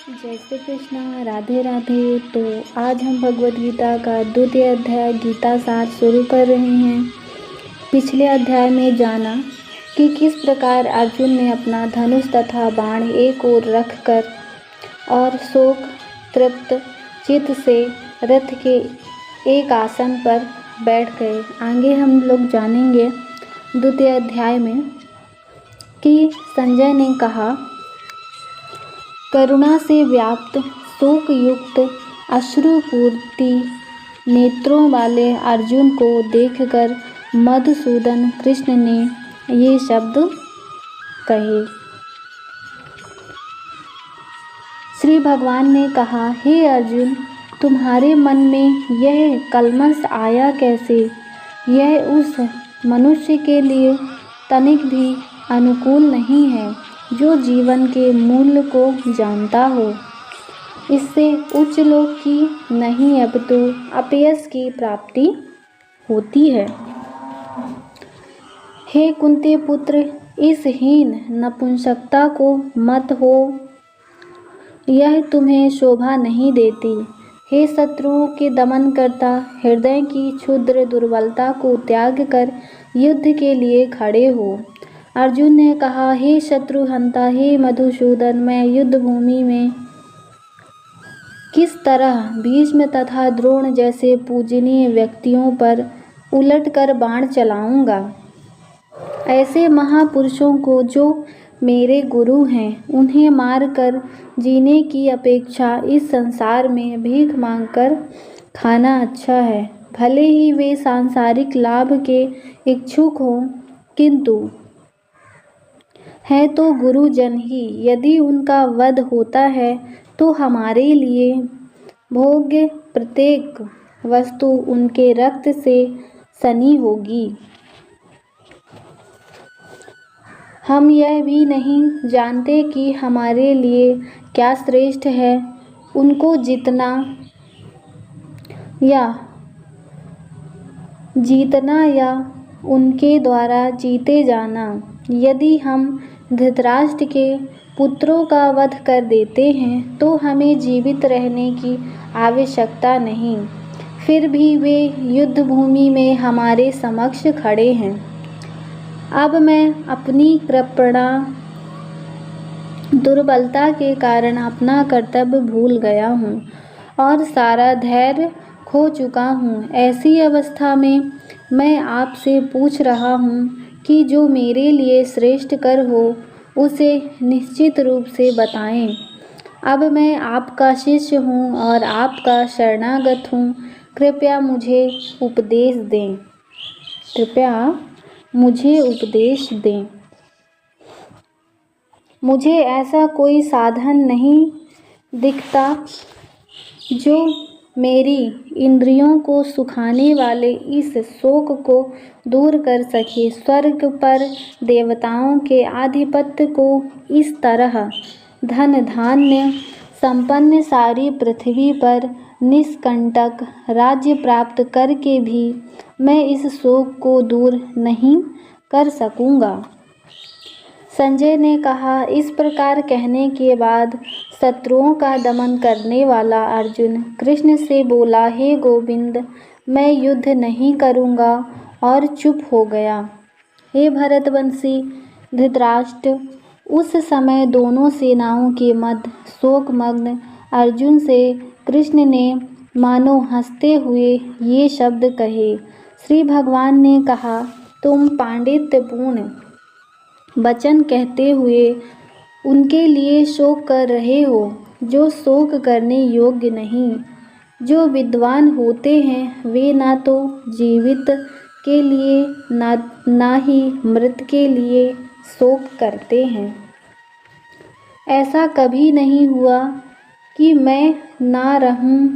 जय श्री कृष्णा, राधे राधे। तो आज हम भगवद गीता का द्वितीय अध्याय गीता सार शुरू कर रहे हैं। पिछले अध्याय में जाना कि किस प्रकार अर्जुन ने अपना धनुष तथा बाण एक ओर रखकर और शोक तृप्त चित्त से रथ के एक आसन पर बैठ गए। आगे हम लोग जानेंगे द्वितीय अध्याय में कि संजय ने कहा, करुणा से व्याप्त शोक युक्त अश्रुपूर्ति नेत्रों वाले अर्जुन को देखकर मधुसूदन कृष्ण ने ये शब्द कहे। श्री भगवान ने कहा, हे अर्जुन, तुम्हारे मन में यह कल्मश आया कैसे? यह उस मनुष्य के लिए तनिक भी अनुकूल नहीं है जो जीवन के मूल्य को जानता हो। इससे उच्च लोक की नहीं अपितु अपयश की प्राप्ति होती है। हे कुंती पुत्र, इस हीन नपुंसकता को मत हो, यह तुम्हें शोभा नहीं देती। हे शत्रुओं के दमन करता, हृदय की क्षुद्र दुर्बलता को त्याग कर युद्ध के लिए खड़े हो। अर्जुन ने कहा, हे शत्रुहंता, हे मधुसूदन, मैं युद्ध भूमि में किस तरह भीष्म तथा द्रोण जैसे पूजनीय व्यक्तियों पर उलटकर बाण चलाऊंगा। ऐसे महापुरुषों को जो मेरे गुरु हैं, उन्हें मारकर जीने की अपेक्षा इस संसार में भीख मांगकर खाना अच्छा है। भले ही वे सांसारिक लाभ के इच्छुक हों, किंतु है तो गुरुजन ही। यदि उनका वध होता है तो हमारे लिए भोग्य प्रत्येक वस्तु उनके रक्त से सनी होगी। हम यह भी नहीं जानते कि हमारे लिए क्या श्रेष्ठ है, उनको जीतना या उनके द्वारा जीते जाना। यदि हम धृतराष्ट्र के पुत्रों का वध कर देते हैं तो हमें जीवित रहने की आवश्यकता नहीं। फिर भी वे युद्ध भूमि में हमारे समक्ष खड़े हैं। अब मैं अपनी कृपणा दुर्बलता के कारण अपना कर्तव्य भूल गया हूँ और सारा धैर्य खो चुका हूँ। ऐसी अवस्था में मैं आपसे पूछ रहा हूँ कि जो मेरे लिए श्रेष्ठ कर हो उसे निश्चित रूप से बताएं। अब मैं आपका शिष्य हूँ और आपका शरणागत हूँ। कृपया मुझे उपदेश दें। मुझे ऐसा कोई साधन नहीं दिखता जो मेरी इंद्रियों को सुखाने वाले इस शोक को दूर कर सके। स्वर्ग पर देवताओं के आधिपत्य को इस तरह धन धान्य संपन्न सारी पृथ्वी पर निष्कंटक राज्य प्राप्त करके भी मैं इस शोक को दूर नहीं कर सकूँगा। संजय ने कहा, इस प्रकार कहने के बाद शत्रुओं का दमन करने वाला अर्जुन कृष्ण से बोला, हे गोविंद, मैं युद्ध नहीं करूँगा, और चुप हो गया। हे भरतवंशी धृतराष्ट्र, उस समय दोनों सेनाओं के मध्य शोकमग्न अर्जुन से कृष्ण ने मानो हंसते हुए ये शब्द कहे। श्री भगवान ने कहा, तुम पांडित्यपूर्ण वचन कहते हुए उनके लिए शोक कर रहे हो जो शोक करने योग्य नहीं। जो विद्वान होते हैं वे ना तो जीवित के लिए ना ही मृत के लिए शोक करते हैं। ऐसा कभी नहीं हुआ कि मैं ना रहूं,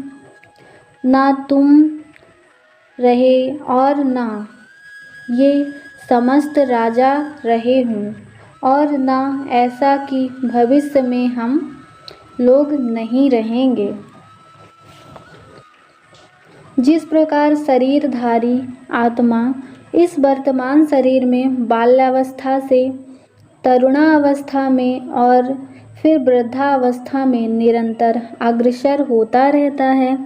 ना तुम रहे और ना ये समस्त राजा रहे हूँ, और ना ऐसा कि भविष्य में हम लोग नहीं रहेंगे। जिस प्रकार शरीरधारी आत्मा इस वर्तमान शरीर में बाल्यावस्था से तरुणावस्था में और फिर वृद्धावस्था में निरंतर अग्रसर होता रहता है।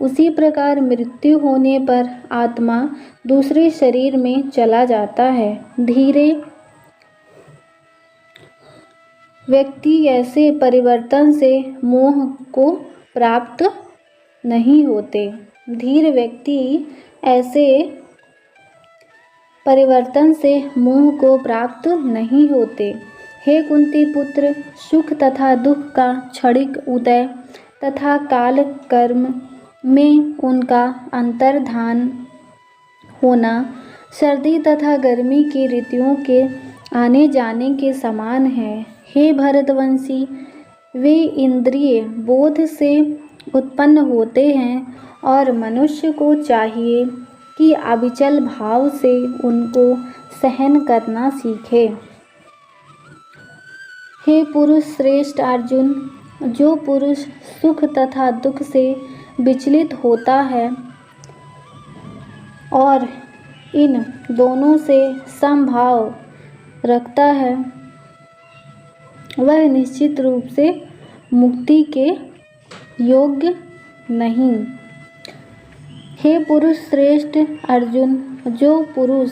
उसी प्रकार मृत्यु होने पर आत्मा दूसरे शरीर में चला जाता है। धीरे व्यक्ति ऐसे परिवर्तन से मोह को प्राप्त नहीं होते। धीर व्यक्ति ऐसे परिवर्तन से मोह को प्राप्त नहीं होते। हे कुंती पुत्र, सुख तथा दुख का क्षणिक उदय तथा काल कर्म में उनका अंतर्धान होना सर्दी तथा गर्मी की ऋतुओं के आने जाने के समान है। हे भरतवंशी, वे इंद्रिय बोध से उत्पन्न होते हैं और मनुष्य को चाहिए कि अविचल भाव से उनको सहन करना सीखे। हे पुरुष श्रेष्ठ अर्जुन, जो पुरुष सुख तथा दुख से विचलित होता है और इन दोनों से समभाव रखता है, वह निश्चित रूप से मुक्ति के योग्य नहीं। हे पुरुष श्रेष्ठ अर्जुन, जो पुरुष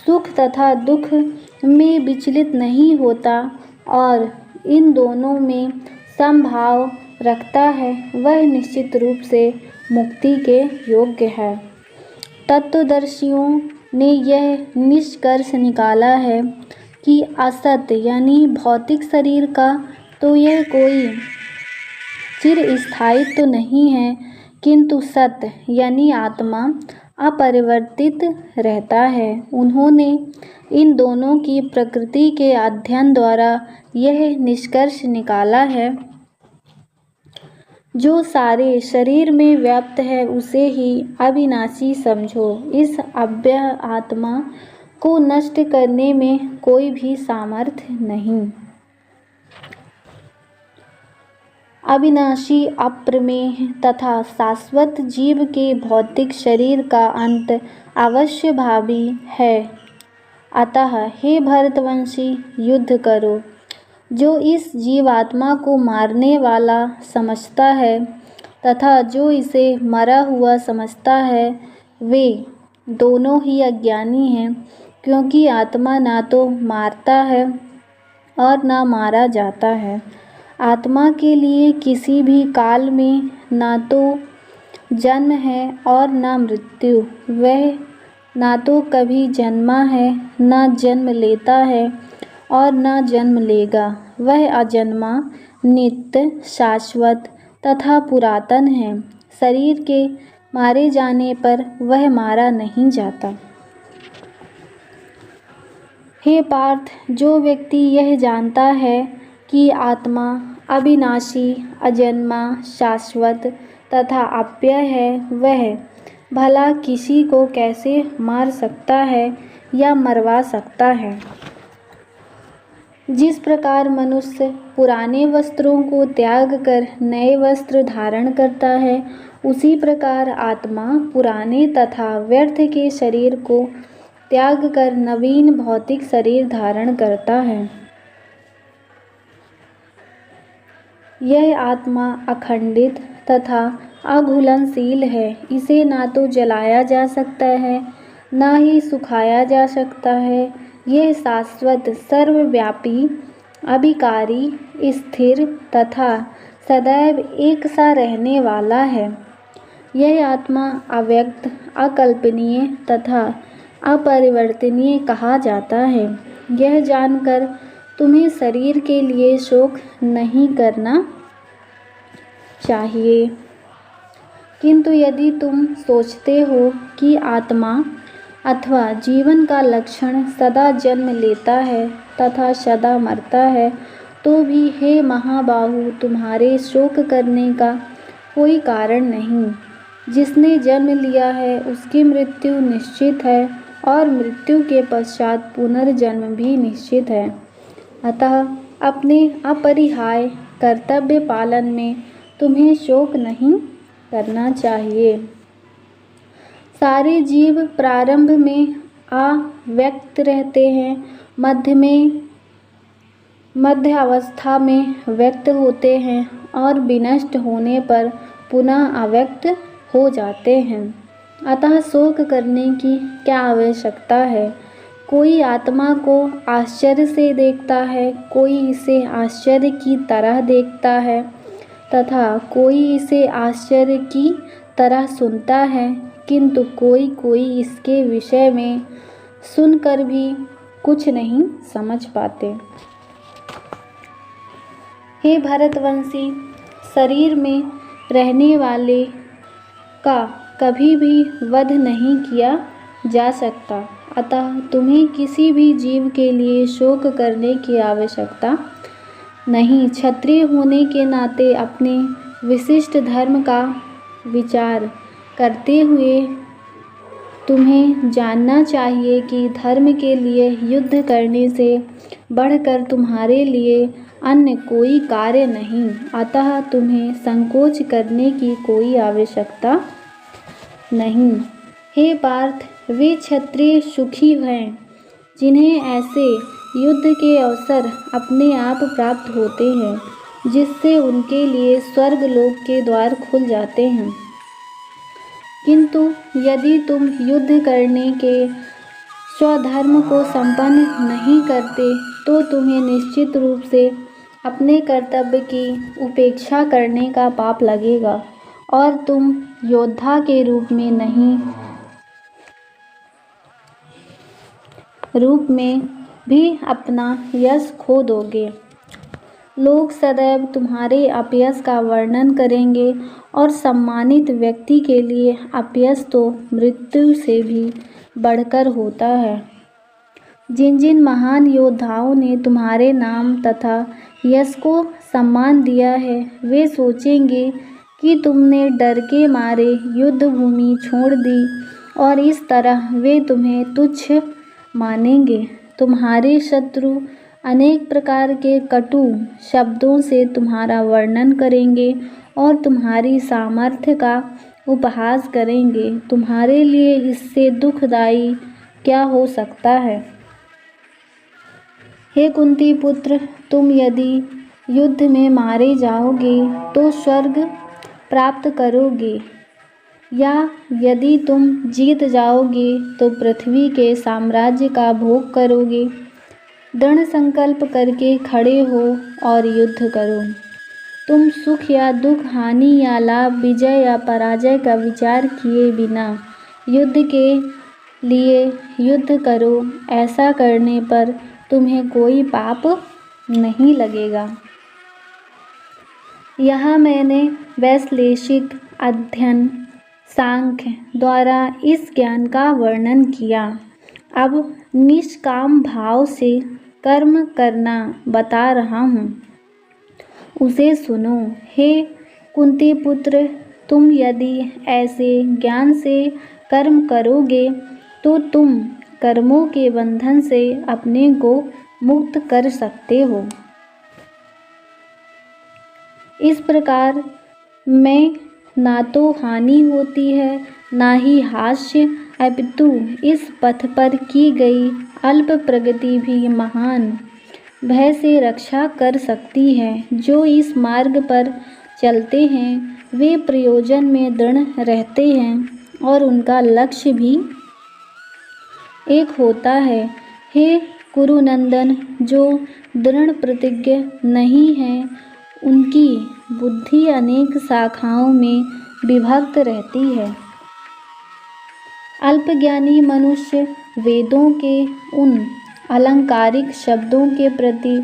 सुख तथा दुख में विचलित नहीं होता और इन दोनों में समभाव रखता है, वह निश्चित रूप से मुक्ति के योग्य है। तत्वदर्शियों ने यह निष्कर्ष निकाला है कि असत यानी भौतिक शरीर का तो यह कोई चिरस्थायी तो नहीं है, किंतु सत यानी आत्मा अपरिवर्तित रहता है। उन्होंने इन दोनों की प्रकृति के अध्ययन द्वारा यह निष्कर्ष निकाला है, जो सारे शरीर में व्याप्त है उसे ही अविनाशी समझो। इस अव्यय आत्मा को नष्ट करने में कोई भी सामर्थ्य नहीं। अविनाशी, अप्रमेय तथा शाश्वत जीव के भौतिक शरीर का अंत अवश्य भावी है। अतः हे भरतवंशी, युद्ध करो। जो इस जीवात्मा को मारने वाला समझता है तथा जो इसे मरा हुआ समझता है, वे दोनों ही अज्ञानी हैं, क्योंकि आत्मा ना तो मारता है और ना मारा जाता है। आत्मा के लिए किसी भी काल में ना तो जन्म है और ना मृत्यु। वह ना तो कभी जन्मा है, ना जन्म लेता है और ना जन्म लेगा। वह अजन्मा, नित्य, शाश्वत तथा पुरातन है। शरीर के मारे जाने पर वह मारा नहीं जाता। हे पार्थ, जो व्यक्ति यह जानता है कि आत्मा अविनाशी, अजन्मा, शाश्वत तथा अव्यय है, वह भला किसी को कैसे मार सकता है या मरवा सकता है। जिस प्रकार मनुष्य पुराने वस्त्रों को त्याग कर नए वस्त्र धारण करता है, उसी प्रकार आत्मा पुराने तथा व्यर्थ के शरीर को त्याग कर नवीन भौतिक शरीर धारण करता है। यह आत्मा अखंडित तथा अघुलनशील है। इसे ना तो जलाया जा सकता है, ना ही सुखाया जा सकता है। यह शाश्वत, सर्वव्यापी, अविकारी, स्थिर तथा सदैव एक सा रहने वाला है। यह आत्मा अव्यक्त, अकल्पनीय तथा अपरिवर्तनीय कहा जाता है। यह जानकर तुम्हें शरीर के लिए शोक नहीं करना चाहिए, किंतु यदि तुम सोचते हो कि आत्मा अथवा जीवन का लक्षण सदा जन्म लेता है तथा सदा मरता है, तो भी हे महाबाहु, तुम्हारे शोक करने का कोई कारण नहीं। जिसने जन्म लिया है उसकी मृत्यु निश्चित है और मृत्यु के पश्चात पुनर्जन्म भी निश्चित है। अतः अपने अपरिहार्य कर्तव्य पालन में तुम्हें शोक नहीं करना चाहिए। सारे जीव प्रारंभ में अव्यक्त रहते हैं, मध्य में मध्य अवस्था में व्यक्त होते हैं और विनष्ट होने पर पुनः अव्यक्त हो जाते हैं। अतः शोक करने की क्या आवश्यकता है। कोई आत्मा को आश्चर्य से देखता है, कोई इसे आश्चर्य की तरह देखता है तथा कोई इसे आश्चर्य की तरह सुनता है, किंतु कोई कोई इसके विषय में सुनकर भी कुछ नहीं समझ पाते। हे भरतवंशी, शरीर में रहने वाले का कभी भी वध नहीं किया जा सकता, अतः तुम्हें किसी भी जीव के लिए शोक करने की आवश्यकता नहीं। क्षत्रिय होने के नाते अपने विशिष्ट धर्म का विचार करते हुए तुम्हें जानना चाहिए कि धर्म के लिए युद्ध करने से बढ़कर तुम्हारे लिए अन्य कोई कार्य नहीं, अतः तुम्हें संकोच करने की कोई आवश्यकता नहीं। हे पार्थ, वे क्षत्रिय सुखी हैं जिन्हें ऐसे युद्ध के अवसर अपने आप प्राप्त होते हैं, जिससे उनके लिए स्वर्ग लोक के द्वार खुल जाते हैं। किंतु यदि तुम युद्ध करने के स्वधर्म को संपन्न नहीं करते तो तुम्हें निश्चित रूप से अपने कर्तव्य की उपेक्षा करने का पाप लगेगा और तुम योद्धा के रूप में भी अपना यश खो दोगे। लोग सदैव तुम्हारे अपयश का वर्णन करेंगे और सम्मानित व्यक्ति के लिए अपयश तो मृत्यु से भी बढ़कर होता है। जिन जिन महान योद्धाओं ने तुम्हारे नाम तथा यश को सम्मान दिया है, वे सोचेंगे कि तुमने डर के मारे युद्ध भूमि छोड़ दी और इस तरह वे तुम्हें तुच्छ मानेंगे। तुम्हारे शत्रु अनेक प्रकार के कटु शब्दों से तुम्हारा वर्णन करेंगे और तुम्हारी सामर्थ्य का उपहास करेंगे। तुम्हारे लिए इससे दुखदायी क्या हो सकता है। हे कुंती पुत्र, तुम यदि युद्ध में मारे जाओगे तो स्वर्ग प्राप्त करोगे, या यदि तुम जीत जाओगे तो पृथ्वी के साम्राज्य का भोग करोगे। दृढ़ संकल्प करके खड़े हो और युद्ध करो। तुम सुख या दुख, हानि या लाभ, विजय या पराजय का विचार किए बिना युद्ध के लिए युद्ध करो। ऐसा करने पर तुम्हें कोई पाप नहीं लगेगा। यहाँ मैंने वैश्लेषिक अध्ययन सांख्य द्वारा इस ज्ञान का वर्णन किया। अब निष्काम भाव से कर्म करना बता रहा हूँ, उसे सुनो। हे कुंती पुत्र, तुम यदि ऐसे ज्ञान से कर्म करोगे तो तुम कर्मों के बंधन से अपने को मुक्त कर सकते हो। इस प्रकार में ना तो हानि होती है ना ही हास्य, अपितु इस पथ पर की गई अल्प प्रगति भी महान भय से रक्षा कर सकती है। जो इस मार्ग पर चलते हैं वे प्रयोजन में दृढ़ रहते हैं और उनका लक्ष्य भी एक होता है। हे कुरुनंदन, जो दृढ़ प्रतिज्ञ नहीं है उनकी बुद्धि अनेक शाखाओं में विभक्त रहती है। अल्पज्ञानी मनुष्य वेदों के उन अलंकारिक शब्दों के प्रति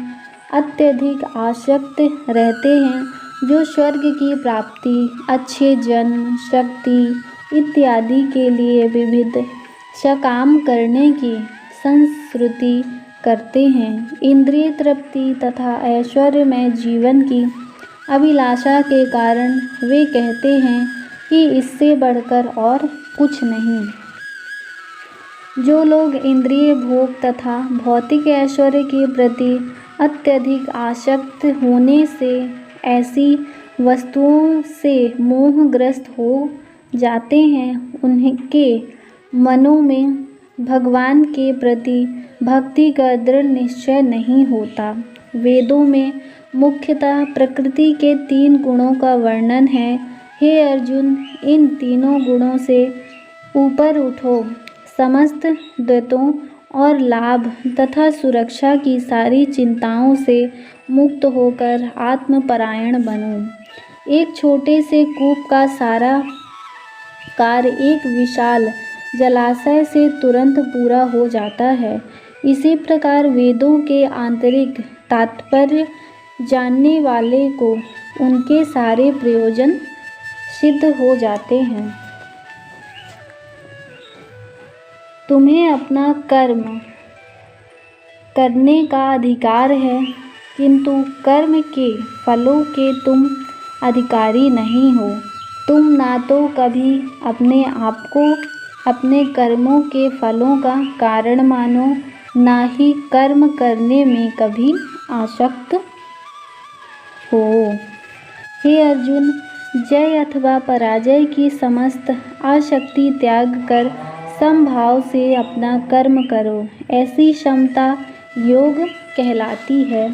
अत्यधिक आसक्त रहते हैं जो स्वर्ग की प्राप्ति, अच्छे जन्म, शक्ति इत्यादि के लिए विविध सकाम करने की संश्रुति करते हैं। इंद्रिय तृप्ति तथा ऐश्वर्यमय जीवन की अभिलाषा के कारण वे कहते हैं कि इससे बढ़कर और कुछ नहीं। जो लोग इंद्रिय भोग तथा भौतिक ऐश्वर्य के प्रति अत्यधिक आसक्त होने से ऐसी वस्तुओं से मोहग्रस्त हो जाते हैं, उनके मनों में भगवान के प्रति भक्ति का दृढ़ निश्चय नहीं होता। वेदों में मुख्यतः प्रकृति के 3 गुणों का वर्णन है। हे अर्जुन, इन तीनों गुणों से ऊपर उठो, समस्त द्वैतों और लाभ तथा सुरक्षा की सारी चिंताओं से मुक्त होकर आत्मपरायण बनो। एक छोटे से कूप का सारा कार्य एक विशाल जलाशय से तुरंत पूरा हो जाता है। इसी प्रकार वेदों के आंतरिक तात्पर्य जानने वाले को उनके सारे प्रयोजन सिद्ध हो जाते हैं। तुम्हें अपना कर्म करने का अधिकार है, किंतु कर्म के फलों के तुम अधिकारी नहीं हो। तुम ना तो कभी अपने आप को अपने कर्मों के फलों का कारण मानो, ना ही कर्म करने में कभी आसक्त हो। हे अर्जुन, जय अथवा पराजय की समस्त आसक्ति त्याग कर समभाव से अपना कर्म करो। ऐसी क्षमता योग कहलाती है।